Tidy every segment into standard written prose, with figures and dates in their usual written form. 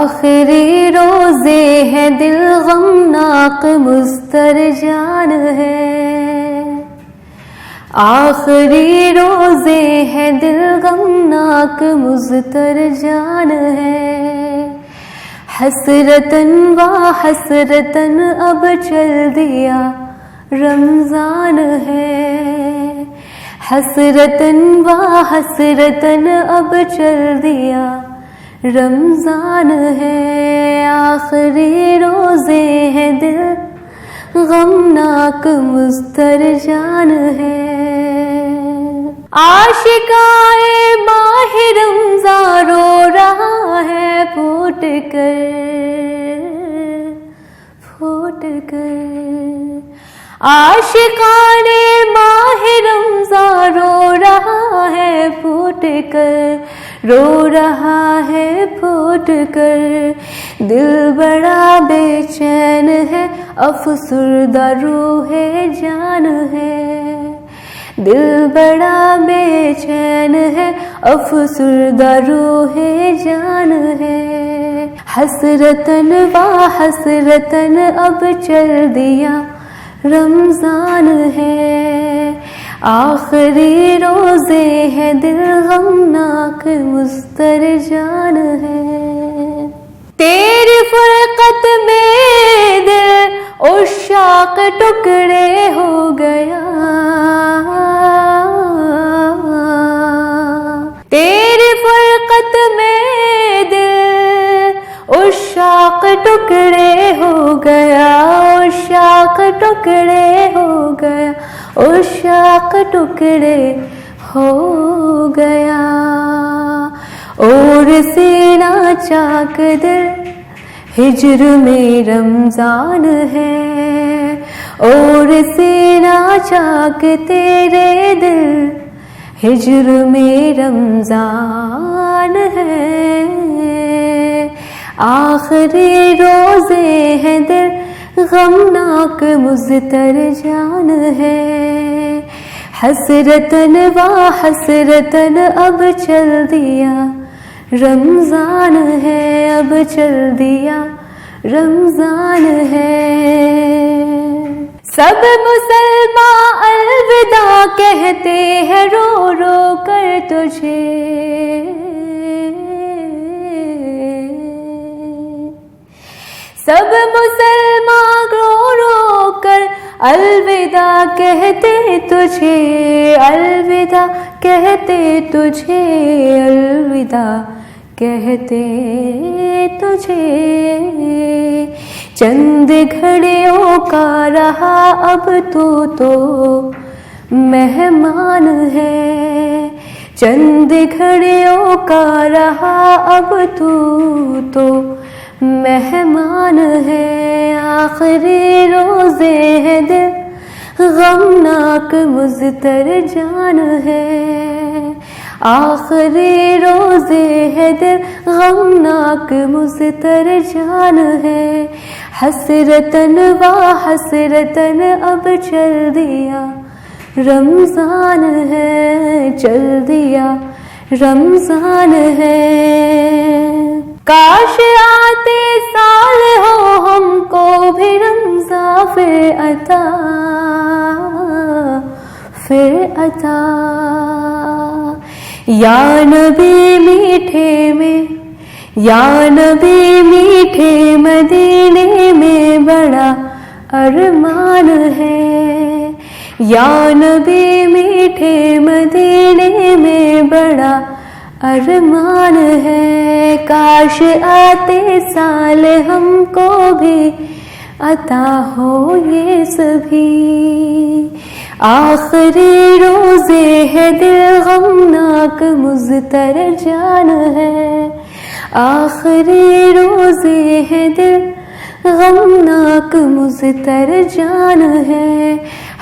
آخری روزے ہے دل غمناک مسترجان ہے، آخری روزے ہے دل غمناک مسترجان ہے، حسرتن و حسرتن اب چل دیا رمضان ہے، حسرتن و حسرتن اب چل دیا رمضان ہے، آخری روزے ہیں دل غمناک مسترجان ہے، عاشقائے ماہ رمضان رو رہا ہے پھوٹ کر، عاشقان ماہ رمضان رو رہا ہے پھوٹ کر، رو رہا ہے پھوٹ کر، دل بڑا بے چین ہے افسردہ روح جان ہے، دل بڑا بے چین ہے افسردہ روح جان ہے، حسرتن و حسرتن اب چل دیا رمضان ہے، آخری روزے ہے دل غمناک مسترجان ہے، تیری فرقت میں دل عشاق ٹکڑے ہو گیا، تیری فرقت میں دل عشاق ٹکڑے ہو گیا، عشاق ٹکڑے ہو گیا، عشاق ٹکڑے ہو گیا، اور سینہ چاک دل ہجر میں رمضان ہے، اور سینہ چاک تیرے دل ہجر میں رمضان ہے، آخری روزے ہیں دل غمناک مسترجان ہے، حسرتن و حسرتن اب چل دیا رمضان ہے، اب چل دیا رمضان ہے، سب مسلمان الوداع کہتے ہیں رو رو کر تجھے، سب مسلمان رو رو کر الوداع کہتے تجھے، الوداع کہتے تجھے، الوداع کہتے تجھے، چند گھڑیوں کا رہا اب تو مہمان ہے، چند گھڑیوں کا رہا اب تو مہمان ہے، آخری روزے ہے دل غمناک مسترجان ہے، آخری روزے ہے دل غمناک مسترجان ہے، حسرتن و حسرتن اب چل دیا رمضان ہے، چل دیا رمضان ہے، کاش آتے سال ہو ہم کو بھی رمضان پھر عطا، یا نبی میٹھے میں، یا نبی میٹھے مدینے میں بڑا ارمان ہے، یا نبی میٹھے مدینے میں بڑا ارمان ہے، کاش آتے سال ہم کو بھی عطا ہو یہ سبھی، آخری روزے ہے دل غمناک مسترجان ہے، آخری روزے ہے دل غمناک مسترجان ہے،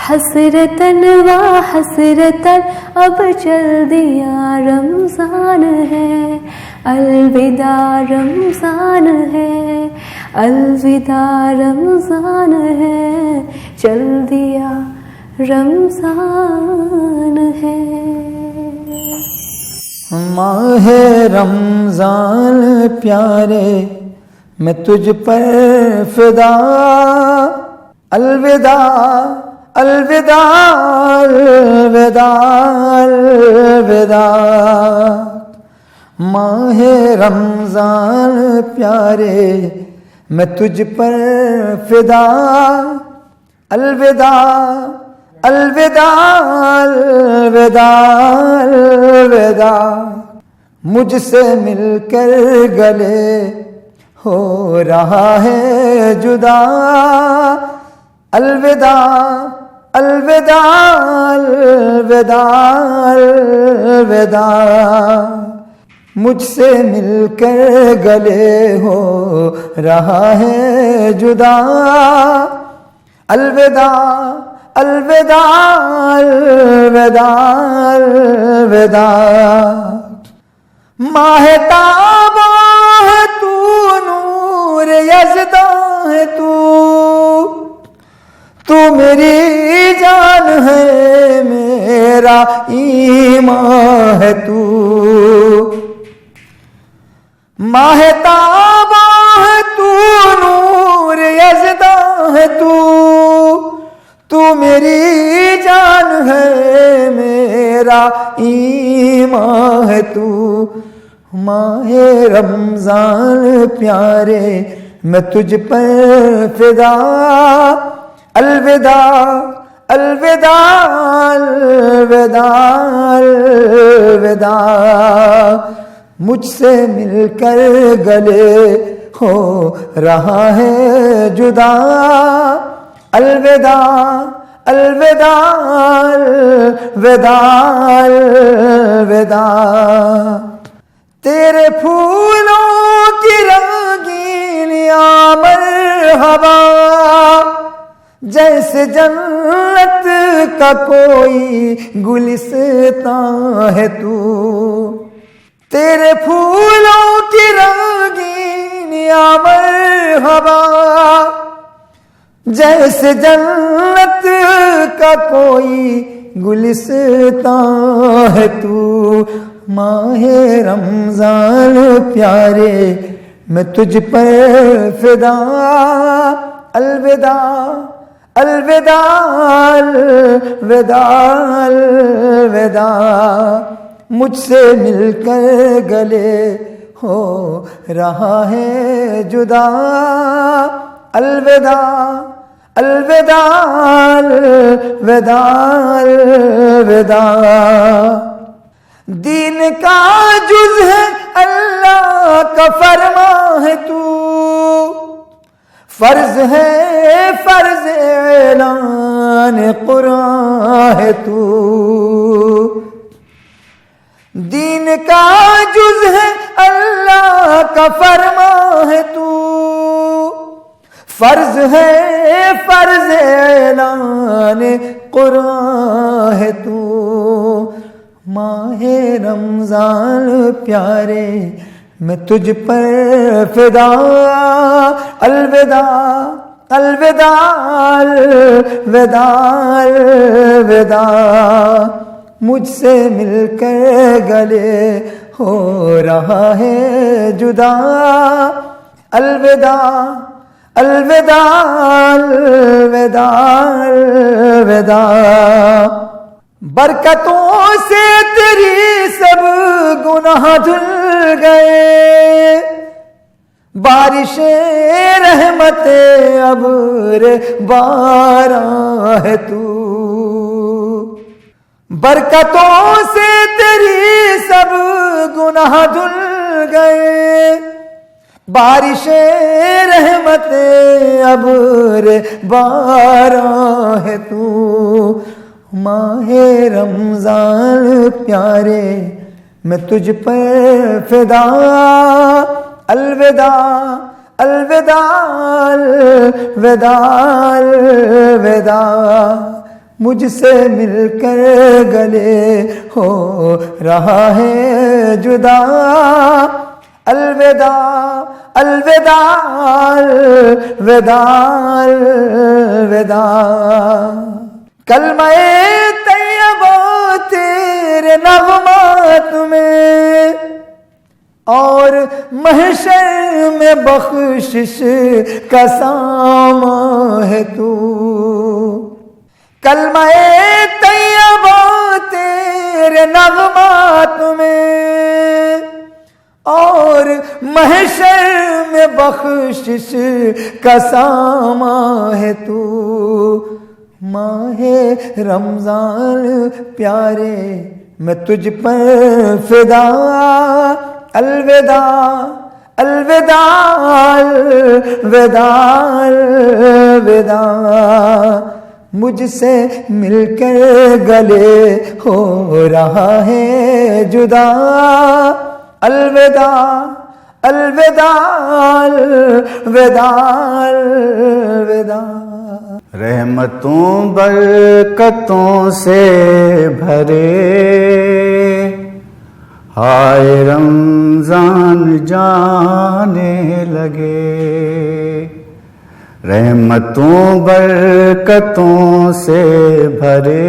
حسرتن و حسرتن اب چل دیا رمضان ہے، الوداع رمضان ہے، الوداع رمضان ہے، چل دیا رمضان ہے۔ ماہ رمضان پیارے میں تجھ پر فدا، الوداع الوداع الوداع الوداع، ماہ رمضان پیارے میں تجھ پر فدا، الوداع الوداع الوداع الوداع، مجھ سے مل کر گلے ہو رہا ہے جدا، الوداع الوداع الوداع الوداع، مجھ سے مل کر گلے ہو رہا ہے جدا، الوداع الوداع الوداع الوداع، ماہ تاباں ہے تو، نور یزداں ہے تو میری جان ہے، میرا ایمان ہے تو، ماہ تاباں ہے تو، نور یزداں ہے تو میری جان ہے، میرا ایمان ہے تو، ماہ رمضان پیارے میں تجھ پر فدا، الوداع الوداع الوداع الوداع، مجھ سے مل کر گلے ہو رہا ہے جدا، الوداع الوداع الوداع الوداع، تیرے پھولوں کی رنگین یا مرحبا، جیسے جنت کا کوئی گلستان ہے تو، تیرے پھولوں کی رنگین یا مرحبا، جیسے جنت کا کوئی گلستان ہے تو، ماہ رمضان پیارے میں تجھ پر فدا، الوداع الوداع الوداع الوداع، مجھ سے مل کر گلے ہو رہا ہے جدا، الوداع الوداع الوداع الوداع، دین کا جز ہے اللہ کا فرما ہے تو، فرض ہے فرض اعلان قرآن ہے تو، دین کا جز ہے اللہ کا فرما ہے تو، فرض ہے فرض اعلان قرآن ہے تو، ماہ رمضان پیارے میں تجھ پر فدا، الوداع الوداع الوداع الوداع، مجھ سے مل کر گلے ہو رہا ہے جدا، الوداع الوداع الوداع الوداع، برکتوں سے تیری سب گناہ دھل گئے، بارش رحمت ابر باران ہے تو، برکتوں سے تیری سب گناہ دھل گئے، بارش رحمت ابر باران ہے تو، ماہ رمضان پیارے میں تجھ پر فدا، الوداع الوداع الوداع الوداع، مجھ سے مل کر گلے ہو رہا ہے جدا، الوداع الوداع الوداع الوداع، کلمہ طیبہ تیرے نغمات میں اور محشر میں بخشش کا سامان ہے تو، کلمہ طیبہ تیرے نغمات میں، اور محشر میں بخشش کا سامان ہے تو، ماہ رمضان پیارے میں تجھ پر فدا، الوداع الوداع الوداع الوداع، مجھ سے مل کر گلے ہو رہا ہے جدا، الوداع الوداع الوداع الوداع۔ رحمتوں برکتوں سے بھرے ہائے رمضان جانے لگے، رحمتوں برکتوں سے بھرے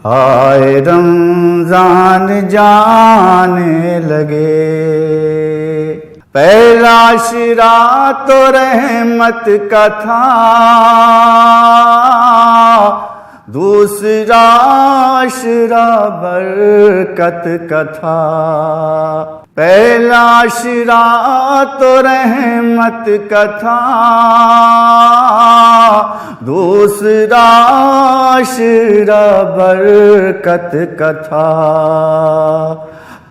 ہائے رمضان جانے لگے، پہلا عشرہ تو رحمت کا تھا، دوسرا عشرہ برکت کا تھا، پہلا عشرہ تو رحمت کا تھا، دوسرا عشرہ برکت کا تھا،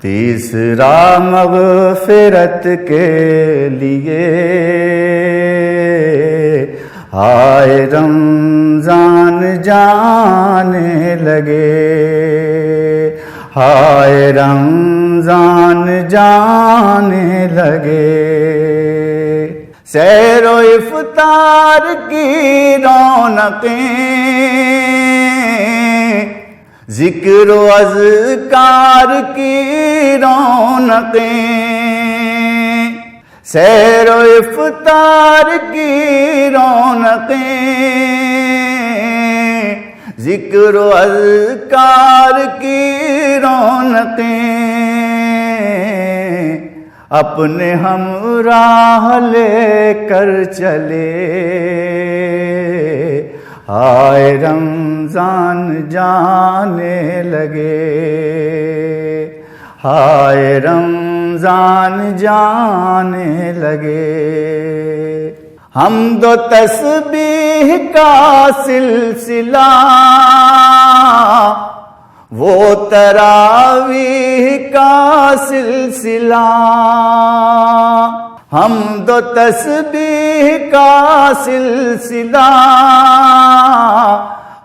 تیسرا مغفرت کے لیے ہائے رمضان جانے لگے، ہائے رمضان جانے لگے، سیر و افطار کی رونقیں، ذکر و اذکار کی رونقیں، سیر و افطار کی رونقیں، ذکر و اذکار کی رونقیں، اپنے ہمراہ لے کر چلے ہائے رمضان جانے لگے، ہائے رمضان جانے لگے، حمد و تسبیح کا سلسلہ، وہ تراویح کا سلسلہ، حمد و تسبیح کا سلسلہ،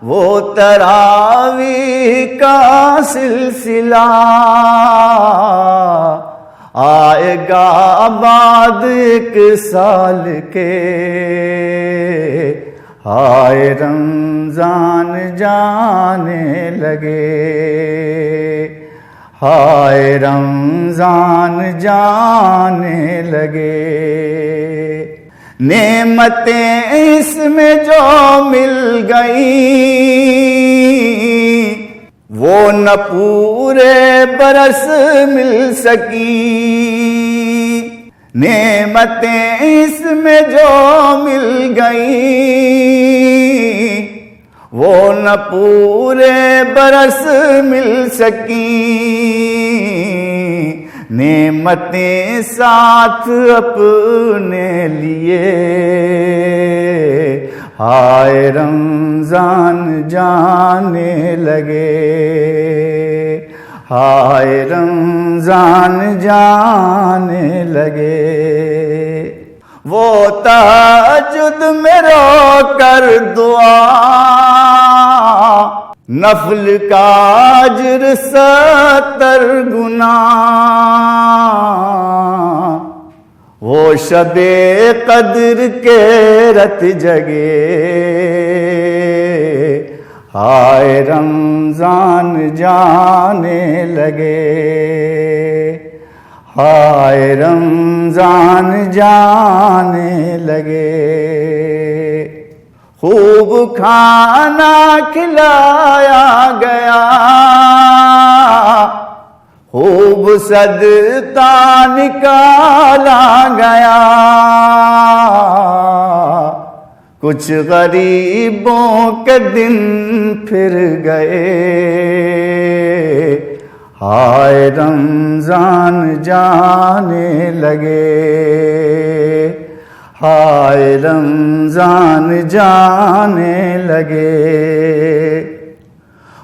وہ تراویح کا سلسلہ، آئے گا بعد ایک سال کے ہائے رمضان جانے لگے، ہائے رمضان جانے لگے، نعمتیں اس میں جو مل گئیں وہ نہ پورے برس مل سکی، نعمتیں اس میں جو مل گئیں وہ نہ پورے برس مل سکی، نعمتیں ساتھ اپنے لیے ہائے رمضان جانے لگے، ہائے رمضان جانے لگے، وہ تہجد میں رو کر دعا، نفل کا اجر 70 گنا، وہ شب قدر کے رت جگے ہائے رمضان جانے لگے، ہائے رمضان جانے لگے، خوب کھانا کھلایا گیا، خوب وسعتا نکالا گیا، کچھ غریبوں کے دن پھر گئے، ہائے رمضان جانے لگے، ہائے رمضان جانے لگے۔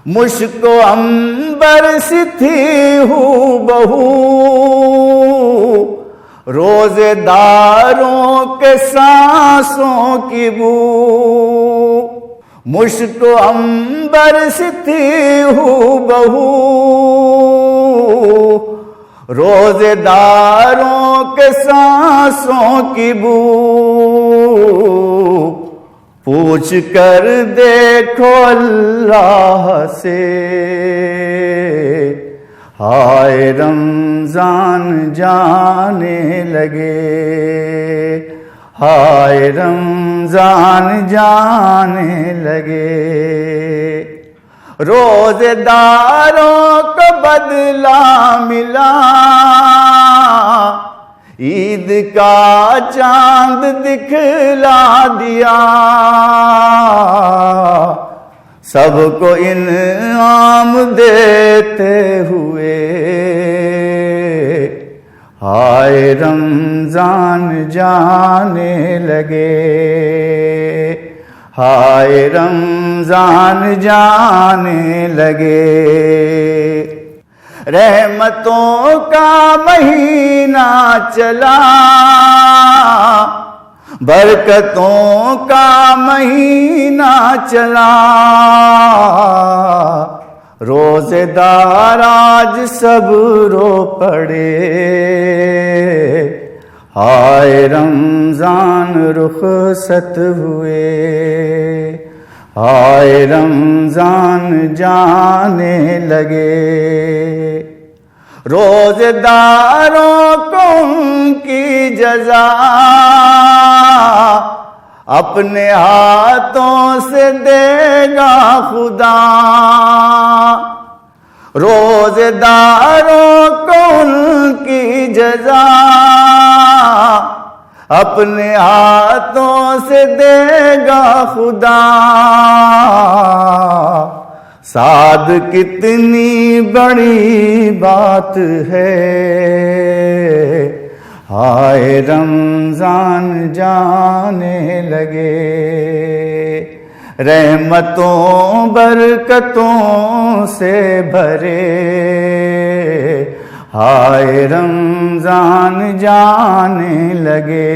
مشک و عنبر سی تھی ہو بہو، روزے داروں کے سانسوں کی بو، مشک و عنبر سی تھی ہو بہو، روزے داروں کے سانسوں کی بو، پوچھ کر دیکھو اللہ سے، ہائے رمضان جانے لگے، ہائے رمضان جانے لگے۔ روزے داروں کو بدلہ ملا، عید کا چاند دکھلا دیا، سب کو انعام دیتے ہوئے، ہائے رمضان جانے لگے، ہائے رمضان جانے لگے۔ رحمتوں کا مہینہ چلا، برکتوں کا مہینہ چلا، روزے دار آج سب رو پڑے، ہائے رمضان رخصت ہوئے، ہائے رمضان جانے لگے۔ روزے داروں کو ان کی جزا اپنے ہاتھوں سے دے گا خدا، روزے داروں کو ان کی جزا اپنے ہاتھوں سے دے گا خدا۔ سعد کتنی بڑی بات ہے، ہائے رمضان جانے لگے، رحمتوں برکتوں سے بھرے، ہائے رمضان جانے لگے،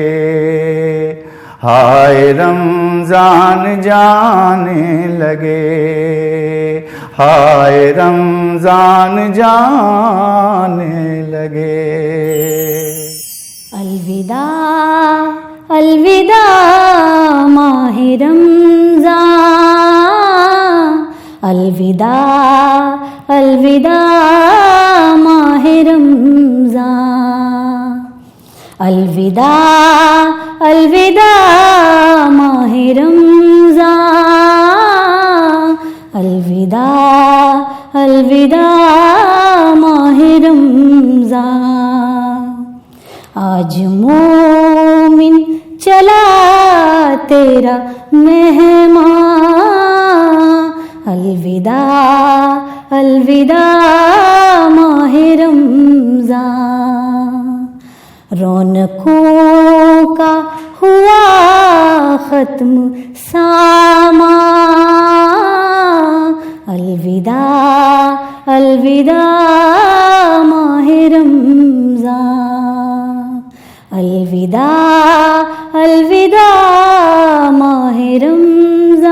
ہائے رمضان جانے لگے، ہائے رمضان جانے لگے۔ الوداع الوداع ماہ رمضان، الوداع الوداع ماہ رمضان، الوداع الوداع ماہ رمضان، الوداع الوداع ماہ رمضان۔ آج مومن چلا تیرا مہمان، الوداع الوداع ماہ رمضان۔ رونقوں کا ہوا ختم سامان، الوداع الوداع ماہ رمضان، الوداع الوداع ماہ رمضان،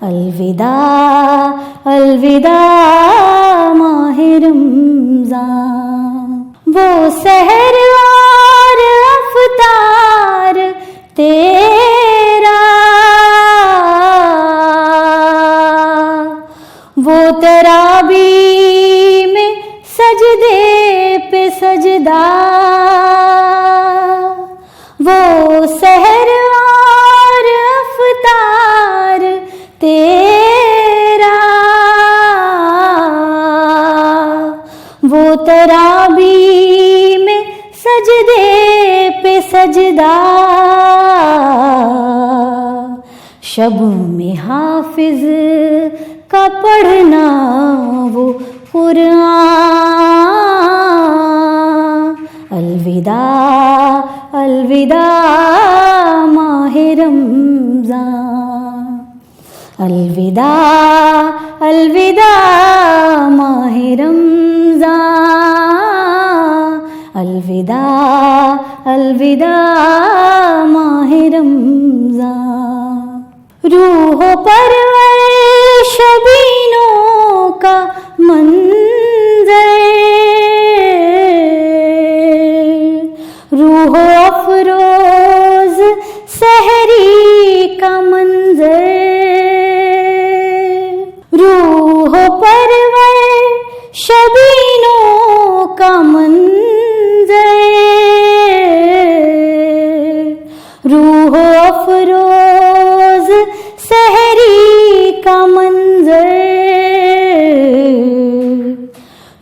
الوداع الوداع ماہ رمضان۔ وہ سحر اور افطار تیرا، وہ تراویح میں سجدے پہ سجدہ، وہ سحر اور افطار تیرا، ترابی میں سجدے پہ سجدہ، شب میں حافظ کا پڑھنا وہ قرآن. الوداع الوداع ماہ رمضان، الوداع الوداع ماہ رمضان، الوداع الوداع ماہ رمضان. روح پرور شبینوں کا منظر، روح افروز سحری کا منظر، روح پرور شبینوں کا منظر، روح افروز سحری کا منظر.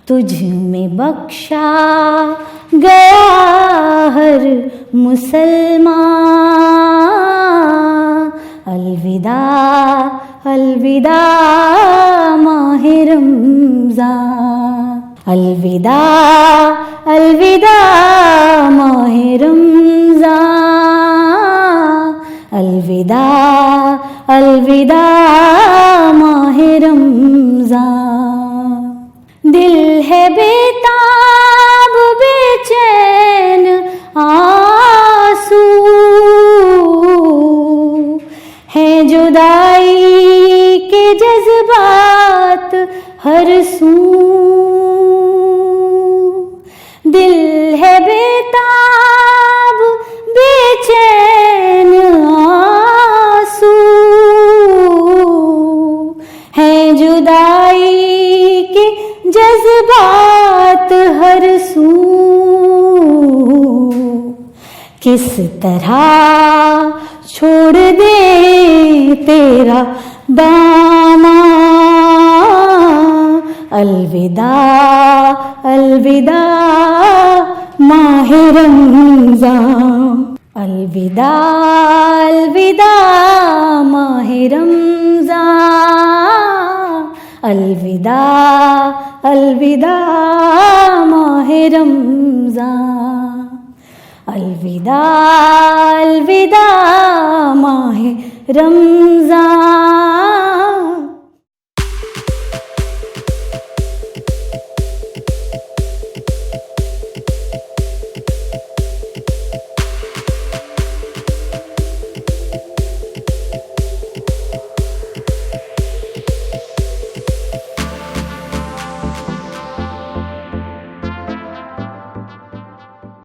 تجھ میں بخشا گیا ہر مسلمان. الوداع الوداع ماہ رمضان، الوداع الوداع ماہ رمضان، الوداع الوداع ماہ رمضان. دل ہے بیتاب بے چین آنسو، ہیں جدائی کے جذبات ہر سو. دل ہے بیتاب بے چین آنسو، ہیں جدائی کے جذبات ہر سو. کس طرح چھوڑ دے تیرا دامن. الوداع الوداع ماہ رمضان، الوداع الوداع ماہ رمضان، الوداع الوداع ماہ رمضان، الوداع الوداع ماہ رمضان.